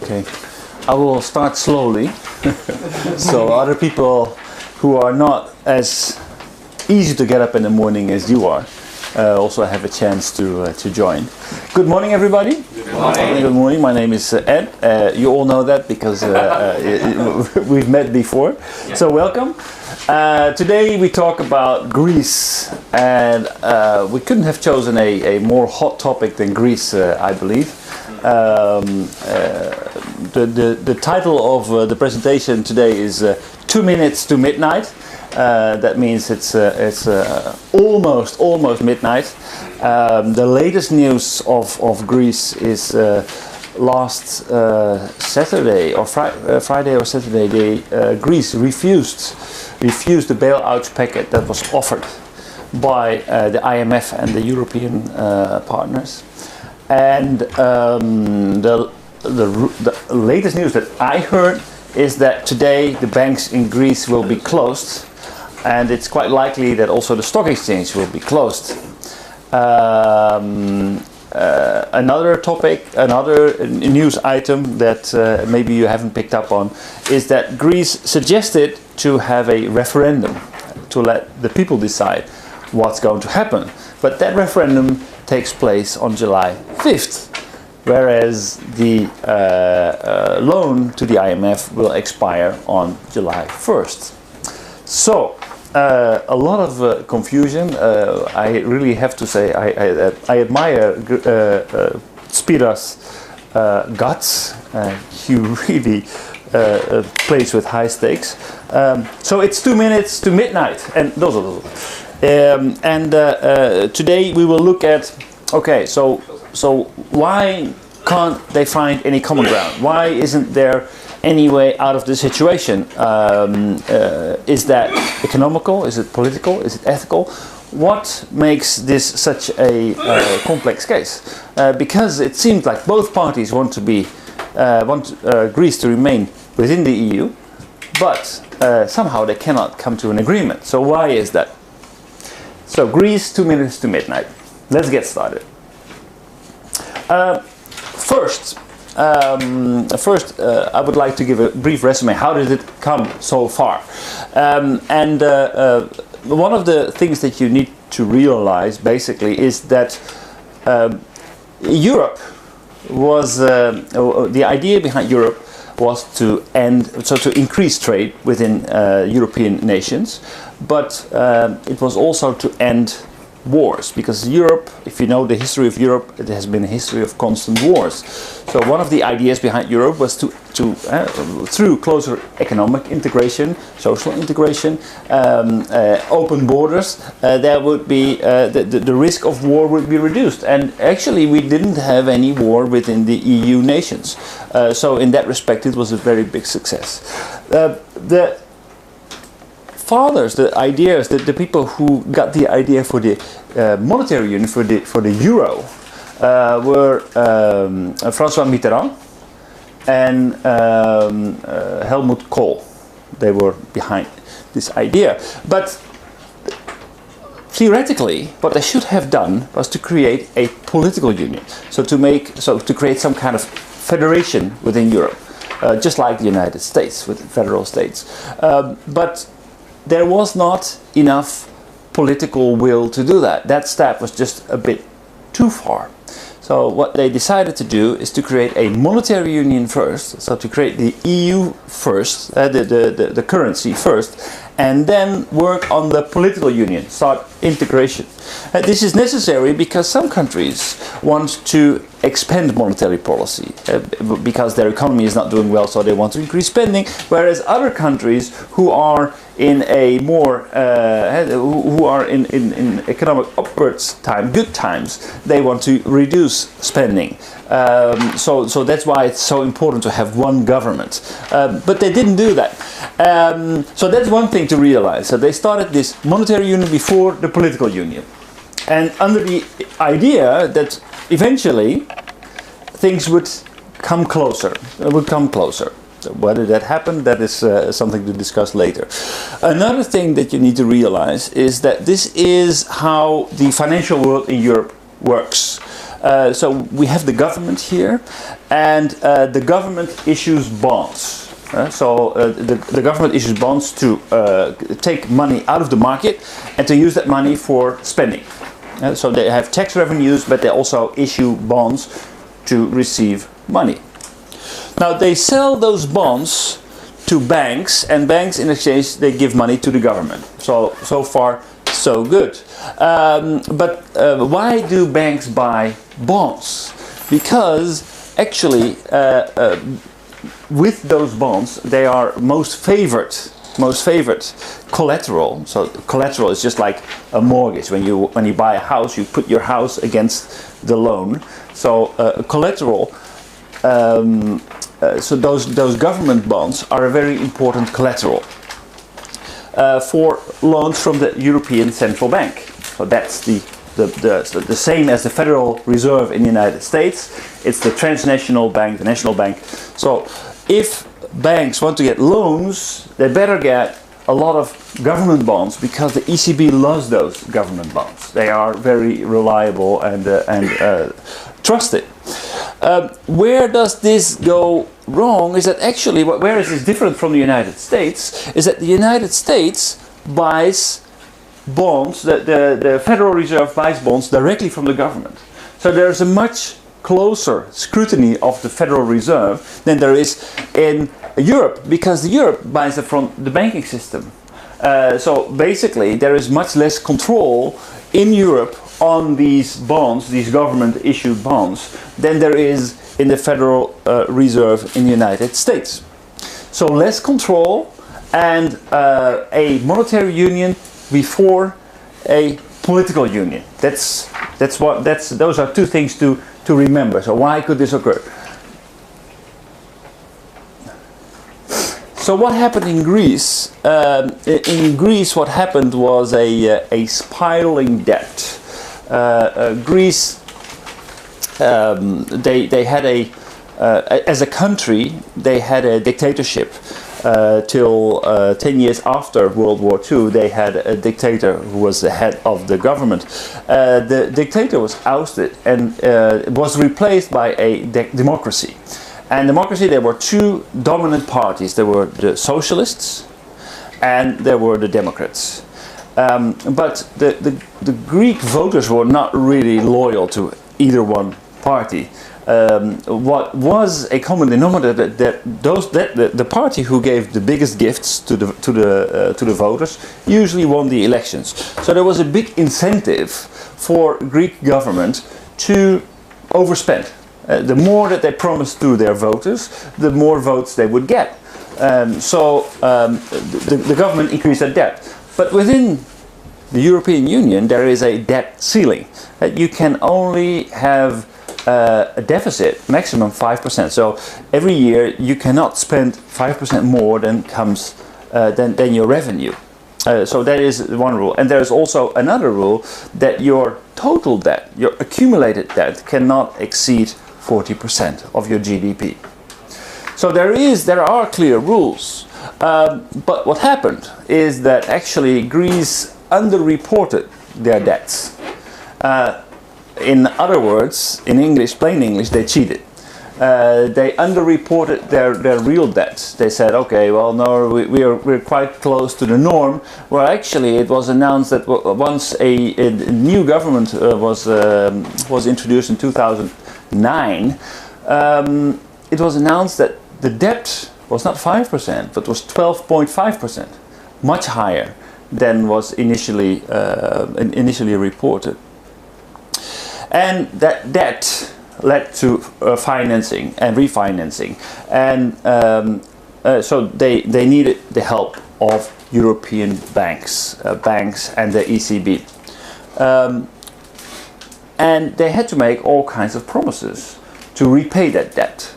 Okay, I will start slowly, so other people who are not as easy to get up in the morning as you are also have a chance to join. Good morning, everybody. Good morning. Good morning. My name is Ed. You all know that because we've met before. Yeah. So welcome. Today we talk about Greece, and we couldn't have chosen a more hot topic than Greece, I believe. The title of the presentation today is 2 minutes to midnight. That means it's almost midnight. The latest news of Greece is last Saturday or Friday or Saturday. Greece refused the bailout packet that was offered by the IMF and the European partners. And the latest news that I heard is that today the banks in Greece will be closed, and it's quite likely that also the stock exchange will be closed. Another topic, another news item that maybe you haven't picked up on is that Greece suggested to have a referendum to let the people decide what's going to happen. But that referendum takes place on July 5th, whereas the loan to the IMF will expire on July 1st. So, a lot of confusion. I really have to say I admire Spira's guts. He really plays with high stakes. So it's 2 minutes to midnight, and those. Today we will look at, okay, so why can't they find any common ground? Why isn't there any way out of the situation? Is that economical? Is it political? Is it ethical? What makes this such a complex case? Because it seems like both parties want Greece to remain within the EU, but somehow they cannot come to an agreement. So why is that? So Greece, 2 minutes to midnight. Let's get started. First, I would like to give a brief resume. How did it come so far? One of the things that you need to realize, basically, is that Europe was the idea behind Europe was to increase trade within European nations, but it was also to end wars, because Europe, if you know the history of Europe, it has been a history of constant wars. So one of the ideas behind Europe was to through closer economic integration, social integration, open borders, there would be the risk of war would be reduced. And actually, we didn't have any war within the EU nations. So in that respect, it was a very big success. The fathers, the ideas, the people who got the idea for the monetary union, for the euro, were François Mitterrand and Helmut Kohl. They were behind this idea. But theoretically, what they should have done was to create a political union. So to create some kind of federation within Europe, just like the United States with federal states. But there was not enough political will to do that. That step was just a bit too far. So what they decided to do is to create a monetary union first, so to create the EU first, the currency first, and then work on the political union, start integration. This is necessary because some countries want to expand monetary policy because their economy is not doing well, so they want to increase spending, whereas other countries who are in a more who are in economic upwards time, good times, they want to reduce spending. So that's why it's so important to have one government. But they didn't do that. So that's one thing to realize. So they started this monetary union before the political union, and under the idea that eventually things would come closer. Whether that happened, that is something to discuss later. Another thing that you need to realize is that this is how the financial world in Europe works. So we have the government here, and the government issues bonds. The government issues bonds to take money out of the market and to use that money for spending. So they have tax revenues, but they also issue bonds to receive money. Now they sell those bonds to banks, and banks in exchange they give money to the government. So far so good. But why do banks buy bonds? Because actually with those bonds they are most favored collateral. So collateral is just like a mortgage. When you buy a house, you put your house against the loan. So collateral. So those government bonds are a very important collateral for loans from the European Central Bank. So that's the same as the Federal Reserve in the United States. It's the transnational bank, the national bank. So if banks want to get loans, they better get a lot of government bonds, because the ECB loves those government bonds. They are very reliable and trusted. Where does this go wrong is that actually, where is this different from the United States, is that the United States buys bonds, the Federal Reserve buys bonds directly from the government. So there's a much closer scrutiny of the Federal Reserve than there is in Europe, because Europe buys it from the banking system. So basically there is much less control in Europe on these bonds, these government issued bonds, than there is in the Federal Reserve in the United States. So less control and a monetary union before a political union. Those are two things to remember. So why could this occur? So what happened in Greece? In Greece, what happened was a spiraling debt. Greece, they had as a country, they had a dictatorship till 10 years after World War II. They had a dictator who was the head of the government. The dictator was ousted and was replaced by a democracy. And democracy, there were two dominant parties. There were the socialists and there were the Democrats. But the Greek voters were not really loyal to either one party. What was a common denominator the party who gave the biggest gifts to the voters usually won the elections. So there was a big incentive for Greek government to overspend. The more that they promised to their voters, the more votes they would get. The government increased their debt. But within the European Union, there is a debt ceiling. You can only have a deficit, maximum 5%. So every year you cannot spend 5% more than comes than your revenue. So that is one rule. And there is also another rule that your total debt, your accumulated debt, cannot exceed 40% of your GDP. So there are clear rules. But what happened is that actually Greece underreported their debts. In other words, in English, plain English, they cheated. They underreported their real debts. They said, okay, well, no, we're quite close to the norm. Well, actually, it was announced that once a new government was introduced in 2009, it was announced that the debt was not 5%, but was 12.5%, much higher than was initially reported. And that debt led to financing and refinancing, and so they needed the help of European banks and the ECB, and they had to make all kinds of promises to repay that debt.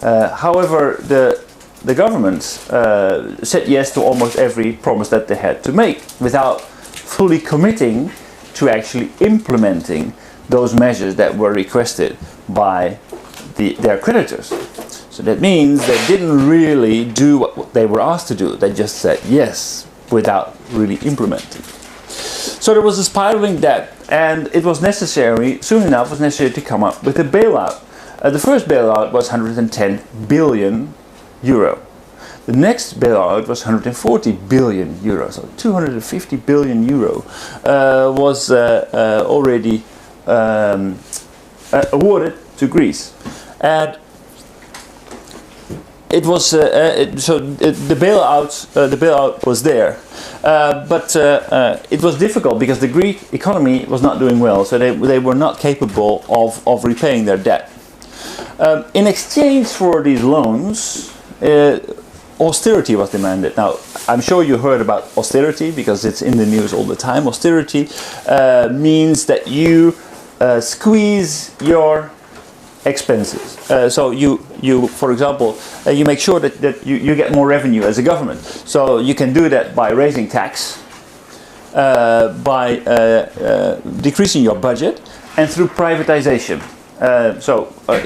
However, the government said yes to almost every promise that they had to make, without fully committing to actually implementing those measures that were requested by their creditors. So that means they didn't really do what they were asked to do. They just said yes without really implementing. So there was a spiraling debt, And it was necessary, soon enough, was necessary to come up with a bailout. The first bailout was 110 billion euro. The next bailout was 140 billion euro. So 250 billion euro was already awarded to Greece. And it was the bailout was there, but it was difficult because the Greek economy was not doing well, so they were not capable of repaying their debt. In exchange for these loans, austerity was demanded. Now, I'm sure you heard about austerity because it's in the news all the time. Austerity means that you squeeze your expenses. So you for example, you make sure that you get more revenue as a government. So you can do that by raising tax, by decreasing your budget, and through privatization.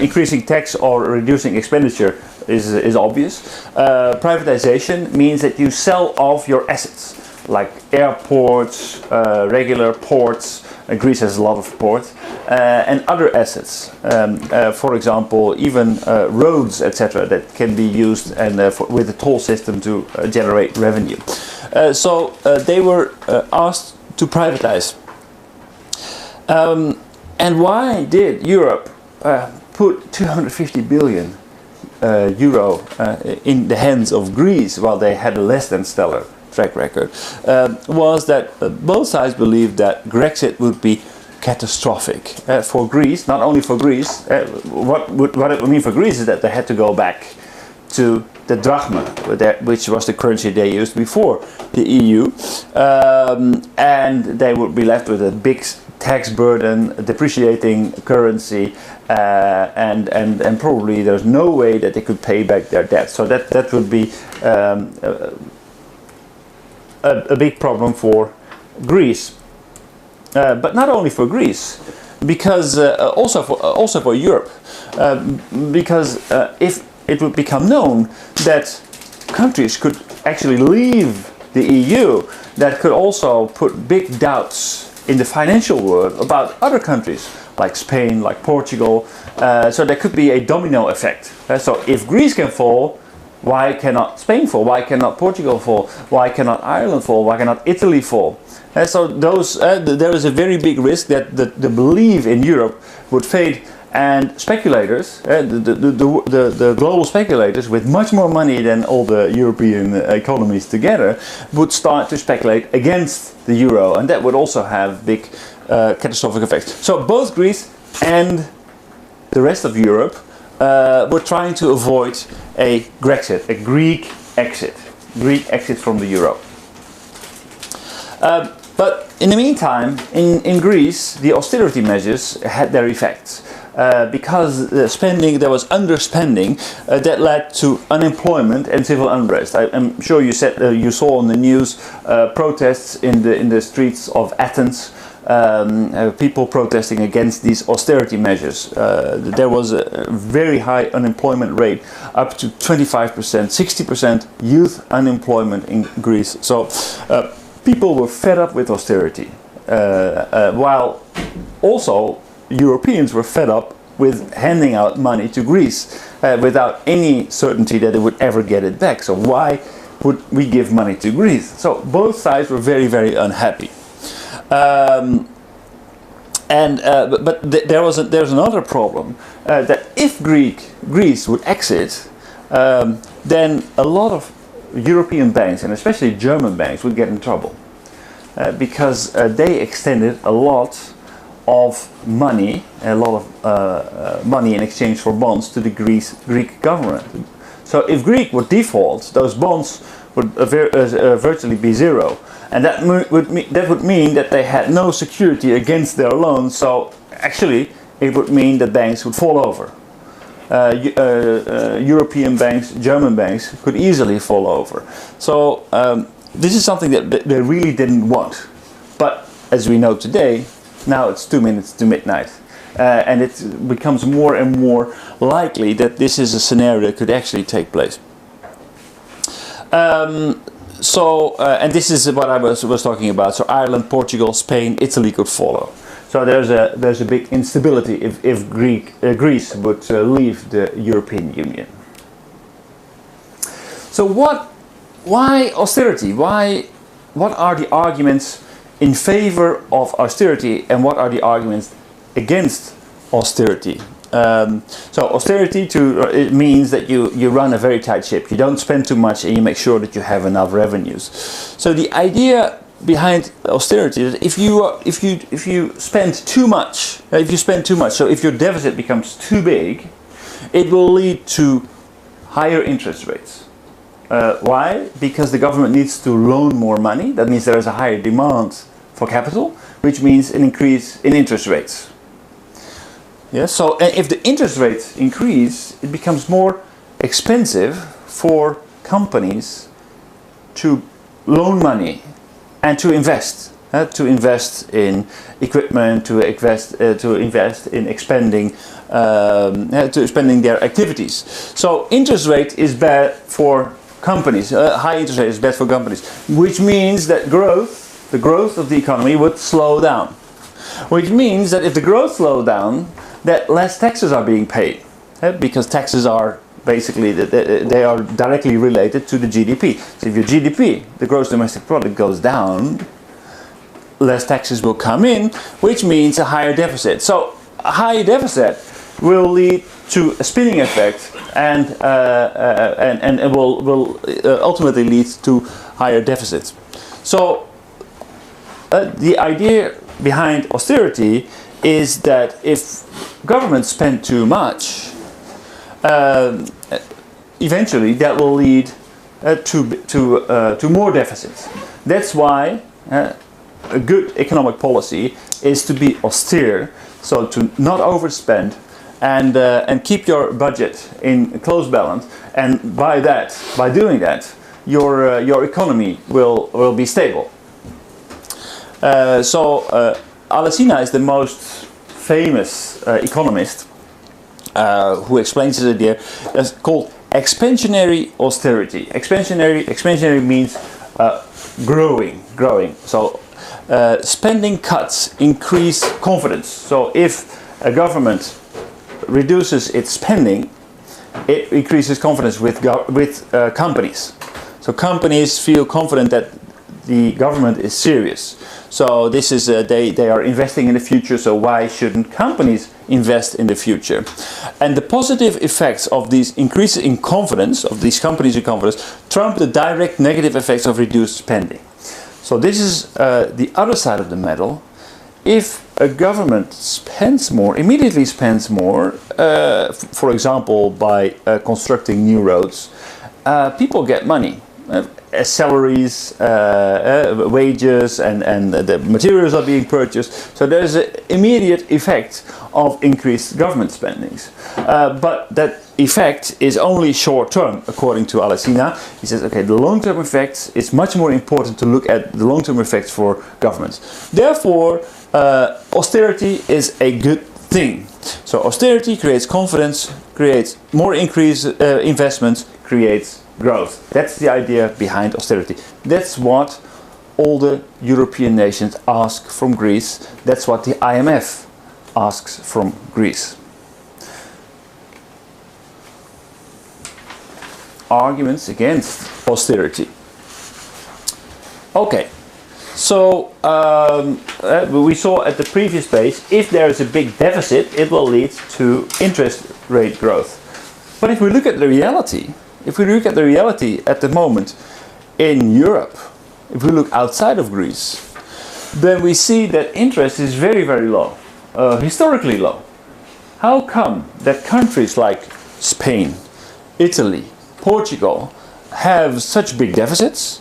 Increasing tax or reducing expenditure is obvious. Privatization means that you sell off your assets, like airports, regular ports. Greece has a lot of ports, and other assets. For example, even roads, etc., that can be used and with the toll system to generate revenue. So they were asked to privatize. And why did Europe put 250 billion euro in the hands of Greece while they had a less than stellar track record? Was that both sides believed that Brexit would be catastrophic for Greece, not only for Greece. What it would mean for Greece is that they had to go back to the drachma, which was the currency they used before the EU, and they would be left with a big tax burden, depreciating currency, and probably there's no way that they could pay back their debt. So that would be a big problem for Greece, but not only for Greece, because also for Europe, because if it would become known that countries could actually leave the EU, that could also put big doubts in the financial world about other countries like Spain, like Portugal. So there could be a domino effect. So if Greece can fall, why cannot Spain fall? Why cannot Portugal fall? Why cannot Ireland fall? Why cannot Italy fall? So there is a very big risk that the belief in Europe would fade, and speculators, the global speculators with much more money than all the European economies together, would start to speculate against the euro, and that would also have big catastrophic effects. So both Greece and the rest of Europe were trying to avoid a Grexit, a Greek exit from the euro. But in the meantime, in Greece, the austerity measures had their effects. Because there was underspending that led to unemployment and civil unrest. I'm sure you saw on the news protests in the streets of Athens, people protesting against these austerity measures. There was a very high unemployment rate, up to 25%, 60% youth unemployment in Greece. So people were fed up with austerity, while also Europeans were fed up with handing out money to Greece without any certainty that they would ever get it back. So why would we give money to Greece? So both sides were very, very unhappy. But there's another problem, that if Greece would exit, then a lot of European banks, and especially German banks, would get in trouble because they extended a lot of money, money in exchange for bonds to the Greek government. So if Greece would default, those bonds would virtually be zero, and that would mean that they had no security against their loans. So actually, it would mean that banks would fall over. European banks, German banks could easily fall over. So this is something that they really didn't want. But as we know today, now it's 2 minutes to midnight, and it becomes more and more likely that this is a scenario that could actually take place. And this is what I was talking about. So Ireland, Portugal, Spain, Italy could follow. So there's a big instability if Greece would leave the European Union. So why austerity? What are the arguments in favor of austerity, and what are the arguments against austerity? So austerity it means that you run a very tight ship. You don't spend too much, and you make sure that you have enough revenues. So the idea behind austerity is that if you spend too much, so if your deficit becomes too big, it will lead to higher interest rates. Why? Because the government needs to loan more money. That means there is a higher demand for capital, which means an increase in interest rates. Yeah, so if the interest rates increase, it becomes more expensive for companies to loan money and to invest in equipment, to invest in expanding their activities. So interest rate is bad for companies. High interest rate is bad for companies, which means that the growth of the economy would slow down. Which means that if the growth slows down, that less taxes are being paid, because taxes are basically they are directly related to the GDP. So if your GDP, the gross domestic product, goes down, less taxes will come in, which means a higher deficit. So a high deficit will lead to a spinning effect, and will ultimately lead to higher deficits. So the idea behind austerity is that if governments spend too much, eventually that will lead to more deficits. That's why a good economic policy is to be austere, so to not overspend, and keep your budget in close balance. And by doing that, your economy will be stable. Alesina is the most famous economist who explains this idea. It's called expansionary austerity. Expansionary means growing. So spending cuts increase confidence. So if a government reduces its spending, it increases confidence with companies. So companies feel confident that the government is serious. So this is they are investing in the future. So why shouldn't companies invest in the future? And the positive effects of these increases in confidence of these companies in confidence trump the direct negative effects of reduced spending. So this is the other side of the medal. If a government immediately spends more, for example, by constructing new roads, people get money. Salaries, wages, and the materials are being purchased. So there's an immediate effect of increased government spendings. But that effect is only short term, according to Alesina. He says, okay, the long-term effects, it's much more important to look at the long-term effects for governments. Therefore, austerity is a good thing. So austerity creates confidence, creates more investments, creates growth. That's the idea behind austerity. That's what all the European nations ask from Greece. That's what the IMF asks from Greece. Arguments against austerity. Okay, so we saw at the previous page, if there is a big deficit, it will lead to interest rate growth. But if we look at the reality, at the moment in Europe, if we look outside of Greece, then we see that interest is very, very low, historically low. How come that countries like Spain, Italy, Portugal have such big deficits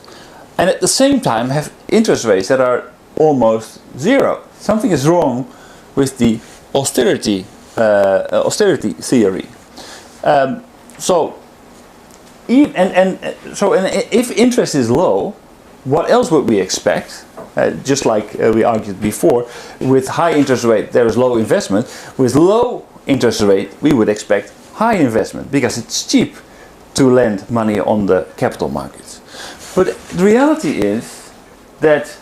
and at the same time have interest rates that are almost zero? Something is wrong with the austerity theory. If interest is low, what else would we expect? Just like we argued before, with high interest rate there is low investment. With low interest rate we would expect high investment because it's cheap to lend money on the capital markets. But the reality is that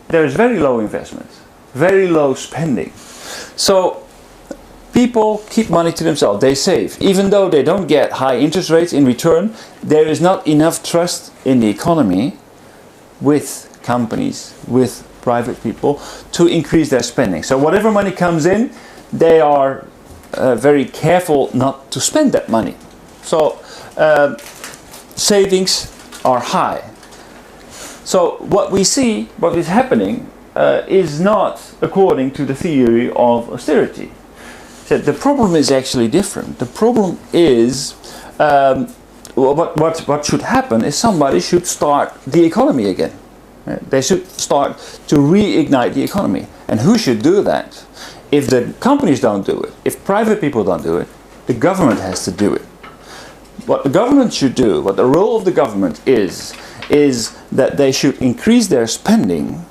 there is very low investment. very low spending. So people keep money to themselves, they save. Even though they don't get high interest rates in return, there is not enough trust in the economy with companies, with private people, to increase their spending. So whatever money comes in, they are very careful not to spend that money. So savings are high. So what we see, what is happening, is not according to the theory of austerity. So the problem is actually different. The problem is what should happen is somebody should start the economy again. They should start to reignite the economy. And who should do that? If the companies don't do it, if private people don't do it, the government has to do it. What the government should do, what the role of the government is that they should increase their spending,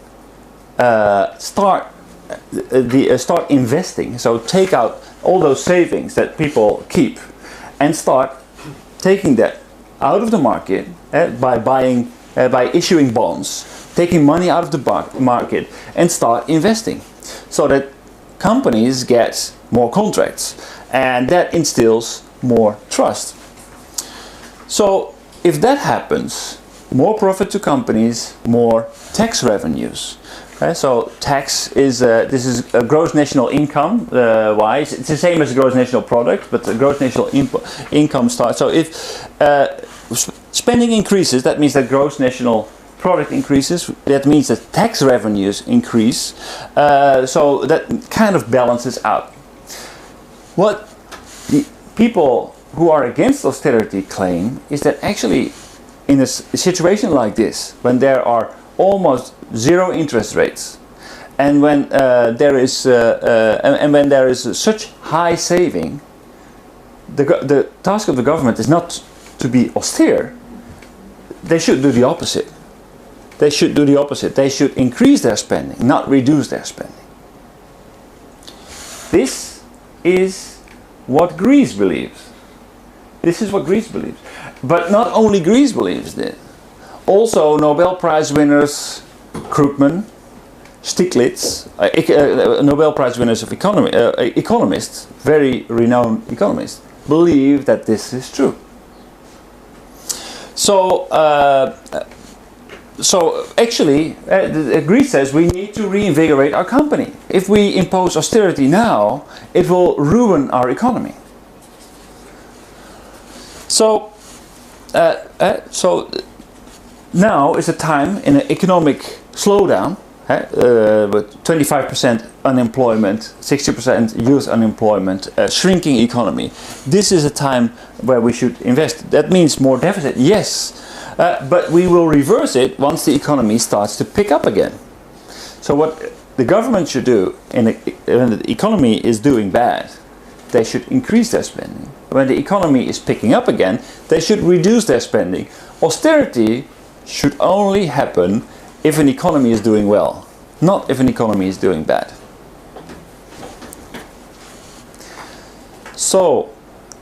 start investing. So take out all those savings that people keep and start taking that out of the market by issuing bonds, taking money out of the market and start investing, so that companies get more contracts, and that instills more trust. So if that happens, more profit to companies, more tax revenues. Okay, so tax is this is a gross national income wise. It's the same as gross national product, but the gross national income starts. So if spending increases, that means that gross national product increases. That means that tax revenues increase. So that kind of balances out. What the people who are against austerity claim is that actually in a situation like this, when there are almost zero interest rates, and when there is such high saving, the task of the government is not to be austere. They should do the opposite. They should do the opposite. They should increase their spending, not reduce their spending. This is what Greece believes. This is what Greece believes. But not only Greece believes this. Also Nobel Prize winners Krugman, Stiglitz, Nobel Prize winners of economists, very renowned economists, believe that this is true. So actually, Greece says we need to reinvigorate our company. If we impose austerity now, it will ruin our economy. So now is a time in an economic slowdown, with 25% unemployment, 60% youth unemployment, shrinking economy. This is a time where we should invest. That means more deficit, yes, but we will reverse it once the economy starts to pick up again. So what the government should do when the economy is doing bad, they should increase their spending. When the economy is picking up again, they should reduce their spending. Austerity should only happen if an economy is doing well, not if an economy is doing bad. So,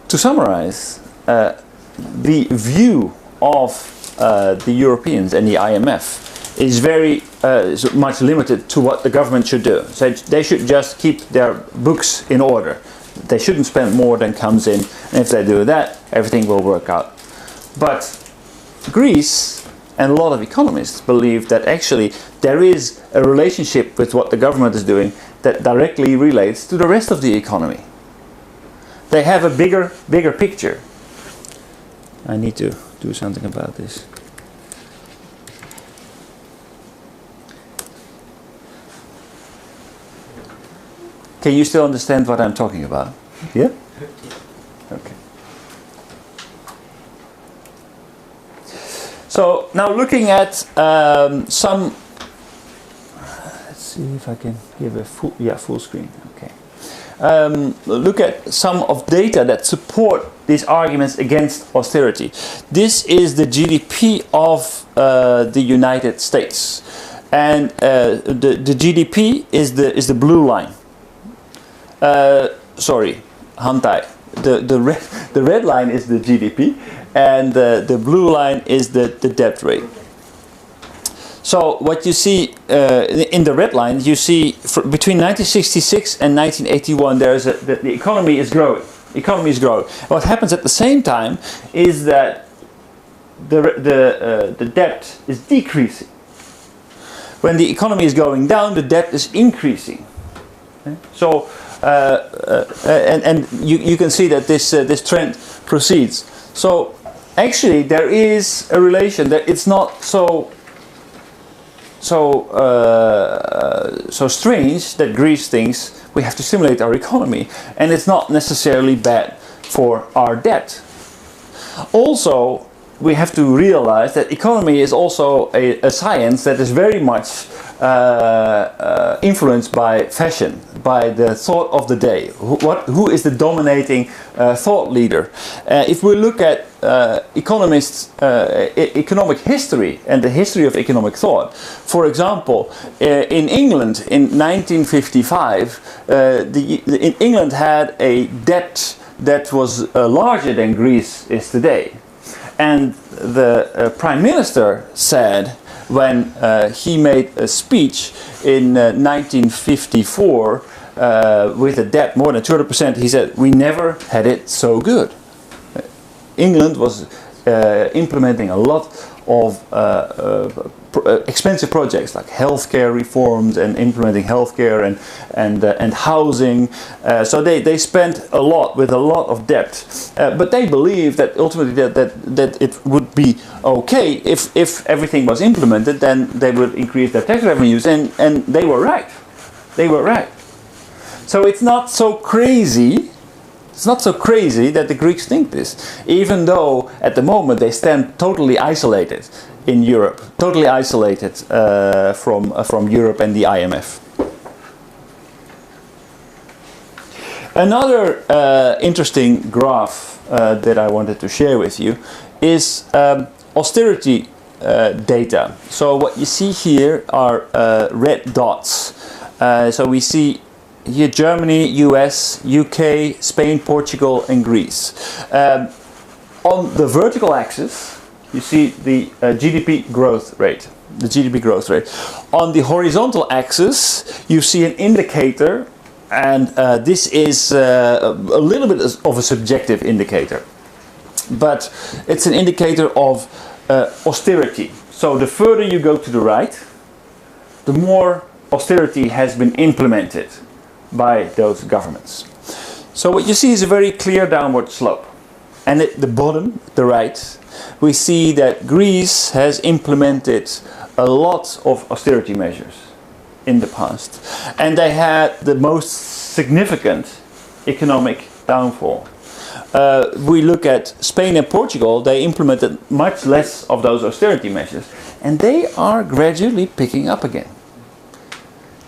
to summarize, the view of the Europeans and the IMF is very much limited to what the government should do. So they should just keep their books in order. They shouldn't spend more than comes in, and if they do that, everything will work out. But Greece and a lot of economists believe that actually there is a relationship with what the government is doing that directly relates to the rest of the economy. They have a bigger picture. I need to do something about this. Can you still understand what I'm talking about? Yeah? Okay. So now looking at some, let's see if I can give a full screen. Okay. Look at some of data that support these arguments against austerity. This is the GDP of the United States, and the GDP is the blue line. Sorry, hantai. The red line is the GDP, and the blue line is the debt rate. So what you see in the red line, you see between 1966 and 1981, the economy is growing. Economy is growing. What happens at the same time is that the debt is decreasing. When the economy is going down, the debt is increasing. Okay? So and you can see that this trend proceeds. So actually, there is a relation that it's not so strange that Greece thinks we have to stimulate our economy, and it's not necessarily bad for our debt. Also, we have to realize that economy is also a science that is very much influenced by fashion, by the thought of the day. Who is the dominating thought leader? If we look at economists' economic history and the history of economic thought, for example, in England in 1955, England had a debt that was larger than Greece is today. And the Prime Minister said, when he made a speech in 1954 with a debt more than 200%, he said, "We never had it so good." England was implementing a lot of expensive projects like healthcare reforms and implementing healthcare and housing. So they spent a lot with a lot of debt, but they believed that ultimately that it would be okay if everything was implemented. Then they would increase their tax revenues, and they were right. They were right. So it's not so crazy. It's not so crazy that the Greeks think this, even though at the moment they stand totally isolated in Europe, totally isolated from Europe and the IMF. Another interesting graph that I wanted to share with you is austerity data. So what you see here are red dots. So we see here Germany, US, UK, Spain, Portugal and Greece. On the vertical axis you see the GDP growth rate. The GDP growth rate. On the horizontal axis you see an indicator, and this is a little bit of a subjective indicator, but it's an indicator of austerity. So the further you go to the right, the more austerity has been implemented by those governments. So what you see is a very clear downward slope, and at the bottom, the right, we see that Greece has implemented a lot of austerity measures in the past, and they had the most significant economic downfall. We look at Spain and Portugal, they implemented much less of those austerity measures, and they are gradually picking up again.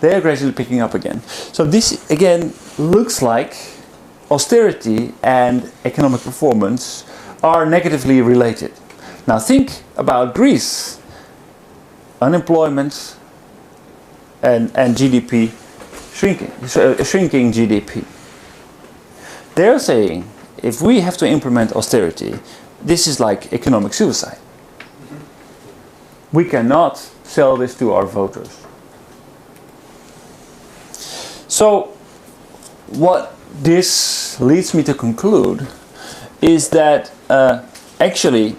They are gradually picking up again. So this again looks like austerity and economic performance are negatively related. Now think about Greece. Unemployment and GDP shrinking GDP. They're saying if we have to implement austerity, this is like economic suicide. We cannot sell this to our voters. So what this leads me to conclude is that actually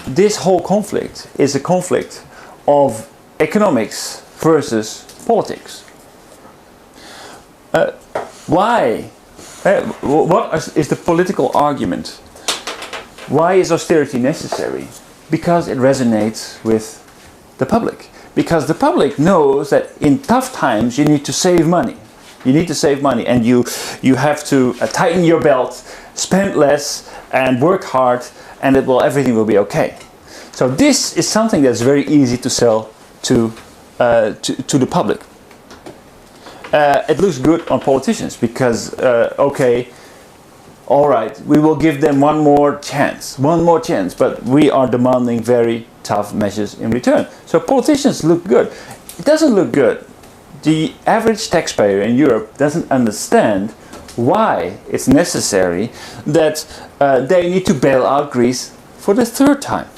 this whole conflict is a conflict of economics versus politics. Why? What is the political argument? Why is austerity necessary? Because it resonates with the public. Because the public knows that in tough times you need to save money. You need to save money, and you have to tighten your belt, spend less, and work hard, and everything will be okay. So this is something that's very easy to sell to the public. It looks good on politicians because okay, all right, we will give them one more chance, but we are demanding very tough measures in return. So politicians look good. It doesn't look good. The average taxpayer in Europe doesn't understand why it's necessary that they need to bail out Greece for the third time.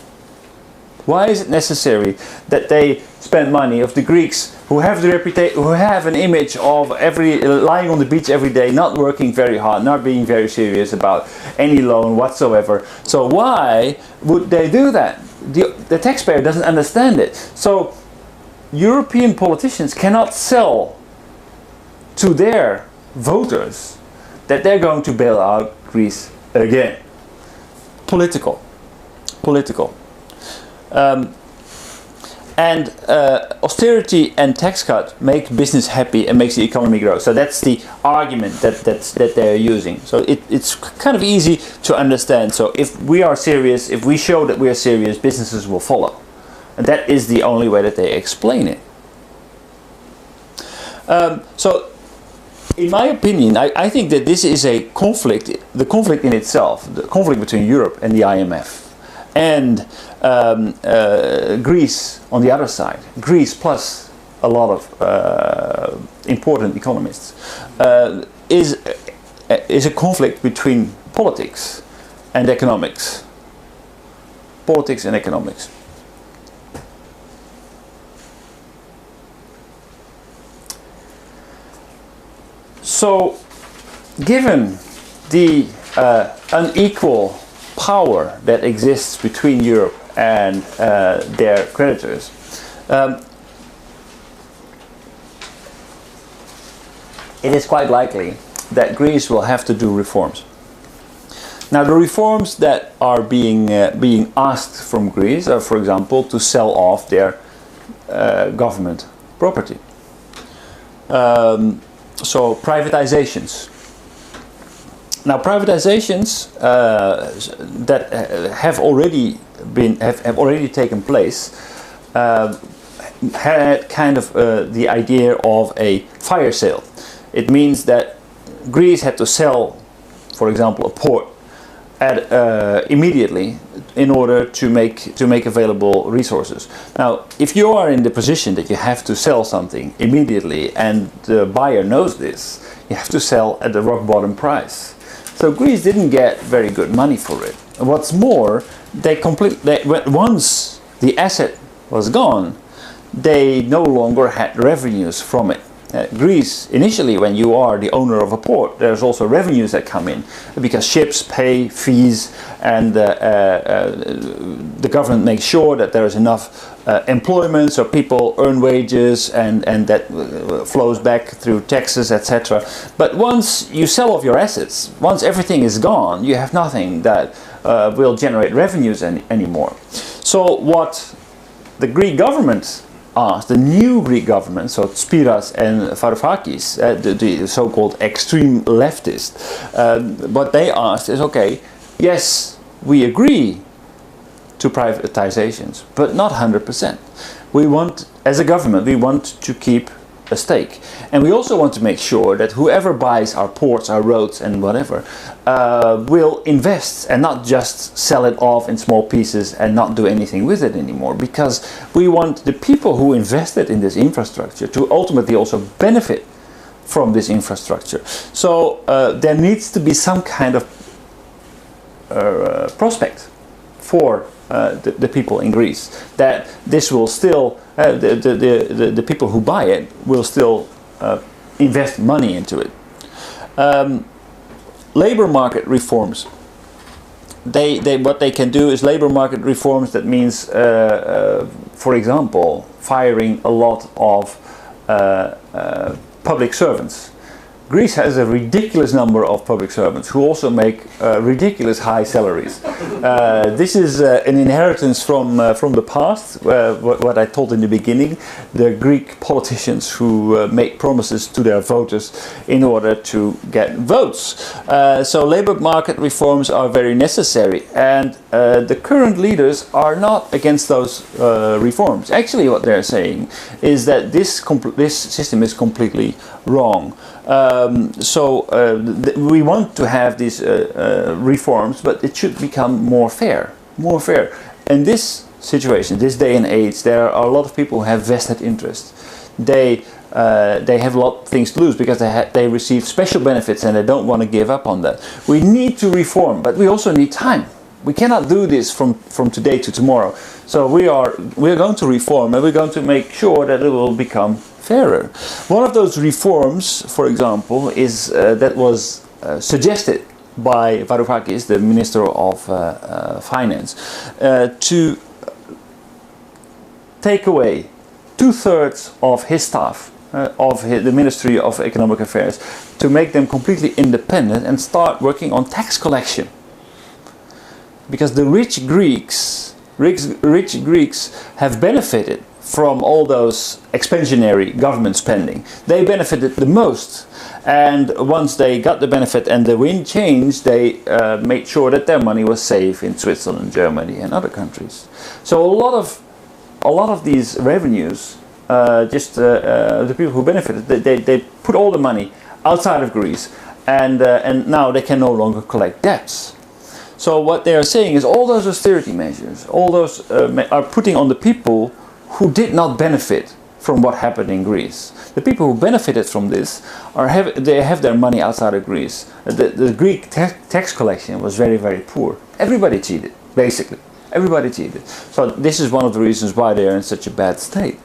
Why is it necessary that they spend money of the Greeks who have the reputation, who have an image of lying on the beach every day, not working very hard, not being very serious about any loan whatsoever? So why would they do that? The taxpayer doesn't understand it. So European politicians cannot sell to their voters that they're going to bail out Greece again. Political. Austerity and tax cut make business happy and makes the economy grow. So that's the argument that they're using. So it's kind of easy to understand. So if we are serious, if we show that we are serious, businesses will follow. And that is the only way that they explain it. So in my opinion, I think that this is a conflict, the conflict in itself, the conflict between Europe and the IMF. And Greece on the other side, Greece plus a lot of important economists, is a conflict between politics and economics. Politics and economics. So, given the unequal power that exists between Europe and their creditors, it is quite likely that Greece will have to do reforms. Now, the reforms that are being asked from Greece are, for example, to sell off their government property. So privatizations. Now, privatizations that have already taken place had kind of the idea of a fire sale. It means that Greece had to sell, for example, a port immediately in order to make available resources. Now, if you are in the position that you have to sell something immediately and the buyer knows this, you have to sell at the rock bottom price. So Greece didn't get very good money for it. What's more, once the asset was gone, they no longer had revenues from it. Greece, initially, when you are the owner of a port, there's also revenues that come in because ships pay fees, and the government makes sure that there is enough employment, so people earn wages, and that flows back through taxes, etc. But once you sell off your assets, once everything is gone, you have nothing that will generate revenues anymore. So what the Greek government asked, the new Greek government, so Spiras and Varoufakis, the so-called extreme leftists, what they asked is, okay, yes, we agree to privatizations, but not 100%. We want, as a government, we want to keep a stake. And we also want to make sure that whoever buys our ports, our roads and whatever, will invest and not just sell it off in small pieces and not do anything with it anymore. Because we want the people who invested in this infrastructure to ultimately also benefit from this infrastructure. So there needs to be some kind of prospect for the people in Greece, that this will still, the people who buy it will still invest money into it. Labor market reforms. What they can do is labor market reforms. That means, for example, firing a lot of public servants. Greece has a ridiculous number of public servants who also make ridiculous high salaries. This is an inheritance from the past, what I told in the beginning, the Greek politicians who make promises to their voters in order to get votes. So labor market reforms are very necessary, and the current leaders are not against those reforms. Actually, what they're saying is that this system is completely wrong. We want to have these reforms, but it should become more fair. In this situation, this day and age, there are a lot of people who have vested interest. They have a lot of things to lose because they receive special benefits and they don't want to give up on that. We need to reform, but we also need time. we cannot do this from today to tomorrow. So we are going to reform, and we're going to make sure that it will become fairer. One of those reforms, for example, is that was suggested by Varoufakis, the Minister of Finance, to take away 2/3 of his staff of the Ministry of Economic Affairs, to make them completely independent and start working on tax collection. Because the rich Greeks have benefited from all those expansionary government spending. They benefited the most, and once they got the benefit and the wind changed, they made sure that their money was safe in Switzerland, Germany, and other countries. So a lot of these revenues, the people who benefited, they put all the money outside of Greece, and now they can no longer collect debts. So what they are saying is all those austerity measures, all those are putting on the people who did not benefit from what happened in Greece. The people who benefited from this they have their money outside of Greece. The Greek tax collection was very, very poor. Everybody cheated, basically. Everybody cheated. So this is one of the reasons why they are in such a bad state.